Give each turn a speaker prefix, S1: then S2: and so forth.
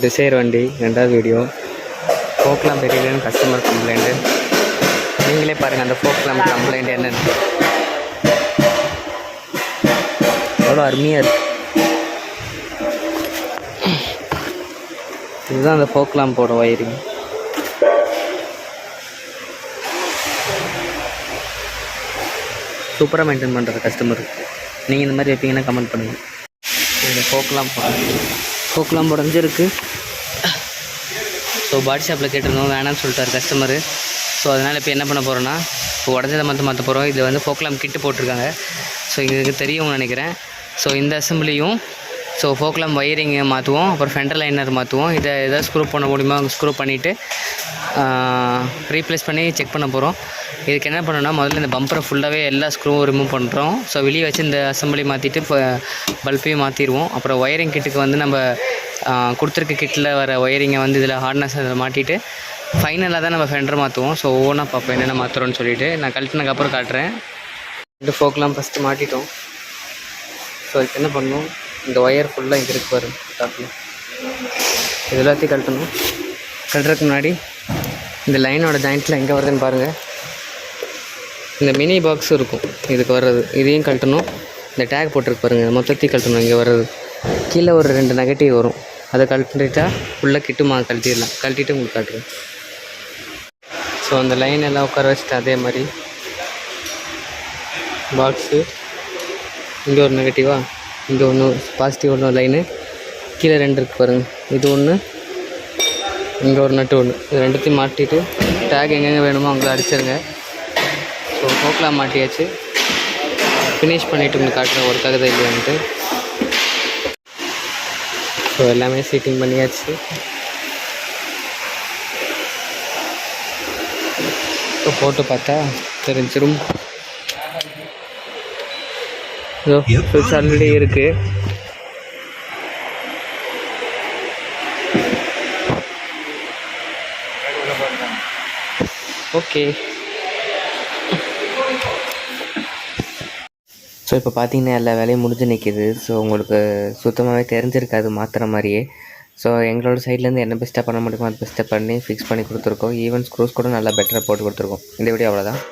S1: Desire வண்டி 2வது வீடியோ. ஃபோக் லேம்ப் எரியலன்னு கஸ்டமர் கம்ப்ளைண்ட்டு. நீங்களே பாருங்கள் அந்த ஃபோக் லேம்ப் கம்ப்ளைண்ட் என்னென்னு. எவ்வளோ அருமையாக இருக்குது. இதுதான் அந்த ஃபோக் லேம்போட ஒயரிங். சூப்பராக மெயின்டைன் பண்ணுறது கஸ்டமர். நீங்கள் இந்த மாதிரி வைப்பீங்கன்னா கமெண்ட் பண்ணுங்கள். இந்த ஃபோக் லேம்ப் உடஞ்சிருக்கு. ஸோ பாடி ஷாப்பில் கேட்டிருந்தோம், வேணான்னு சொல்லிட்டார் கஸ்டமரு. ஸோ அதனால் இப்போ என்ன பண்ண போகிறோன்னா, இப்போ உடஞ்சதை மாற்ற போகிறோம். இதில் வந்து ஃபோக் லேம்ப் கிட்டு போட்டிருக்காங்க. ஸோ இதுக்கு தெரியும்னு நினைக்கிறேன். ஸோ இந்த அசம்பிளியும் ஸோ ஃபோக் லேம்ப் ஒயரிங்கை மாற்றுவோம், அப்புறம் ஃபெண்டர் லைனர் மாற்றுவோம். இதை எதாவது ஸ்க்ரூ பண்ண முடியுமா ஸ்க்ரூ பண்ணிவிட்டு ரீப்ளேஸ் பண்ணி செக் பண்ண போகிறோம். இதுக்கு என்ன பண்ணணும்னா, முதல்ல இந்த பம்பரை ஃபுல்லாகவே எல்லா ஸ்க்ரூவும் ரிமூவ் பண்ணுறோம். ஸோ வெளியே வச்சு இந்த அசம்பிளி மாற்றிட்டு இப்போ பல்பையும் மாற்றிடுவோம். அப்புறம் ஒயரிங் கிட்டுக்கு வந்து நம்ம கொடுத்துருக்க கிட்டில் வர ஒயரிங்கை வந்து இதில் ஹார்ட்னஸ் அதில் மாட்டிட்டு ஃபைனலாக தான் நம்ம ஃபெண்டர் மாற்றுவோம். ஸோ ஒவ்வொன்றா பார்ப்போம் என்னென்ன மாற்றுறோன்னு சொல்லிவிட்டு நான் கழட்டினதுக்கப்புறம் காட்டுறேன். இந்த ஃபோக்லாம் ஃபஸ்ட்டு மாட்டிட்டோம். ஸோ அதுக்கு என்ன பண்ணணும், இந்த ஒயர் ஃபுல்லாக இங்கே இருக்கு பாருங்க டாப்பில், இது எல்லாத்தையும் கழட்டணும். கழட்டுறதுக்கு முன்னாடி இந்த லைனோட ஜாயிண்ட்டில் எங்கே வருதுன்னு பாருங்கள். இந்த மினி பாக்ஸ் இருக்கும் இதுக்கு வர்றது, இதையும் கழட்டணும். இந்த டேக் போட்டிருக்கு பாருங்கள், மொத்தத்தையும் கழட்டணும். இங்கே வர்றது கீழே ஒரு 2 நெகட்டிவ் வரும், அதை கழட்டிட்டா உள்ளே கிட்டுமா கழட்டிடலாம். கழட்டிட்டு உங்களுக்கு காட்டுறேன். ஸோ அந்த லைன் எல்லாம் உட்கார வச்சுட்டு அதே மாதிரி பாக்ஸு இங்கே ஒரு நெகட்டிவா, இங்கே ஒன்று பாசிட்டிவ் ஒன்று லைனு, கீழே 2 இருக்குது பாருங்கள், இது ஒன்று, இங்கே ஒரு நட்டு ஒன்று. இது 2த்தையும் மாட்டிட்டு டேக் எங்கெங்கே வேணுமோ அங்கே அடிச்சிருங்க. ஸோ ஃபோக்லாம் மாட்டியாச்சு. ஃபினிஷ் பண்ணிவிட்டு உங்களுக்கு காட்டுறேன் ஒர்க் ஆகுதா இல்லையான்ட்டு. ஸோ எல்லாமே சீட்டிங் பண்ணியாச்சு. இப்போ போட்டு பார்த்தா தெரிஞ்சிடும். ஆல்ரெடி இருக்குது. ஓகே. ஸோ இப்போ பார்த்தீங்கன்னா எல்லா வேலையும் முடிஞ்சு நிற்கிது. ஸோ உங்களுக்கு சுத்தமாகவே தெரிஞ்சிருக்காது மாற்றுற மாதிரியே. ஸோ எங்களோட சைட்லேருந்து என்ன பெஸ்ட்டாக பண்ண முடியுமோ அது பெஸ்ட்டாக பண்ணி ஃபிக்ஸ் பண்ணி கொடுத்துருக்கோம். ஈவன் ஸ்க்ரூஸ் கூட நல்லா பெட்டராக போட்டு கொடுத்துருக்கோம். இந்த வீடியோ அவ்வளோதான்.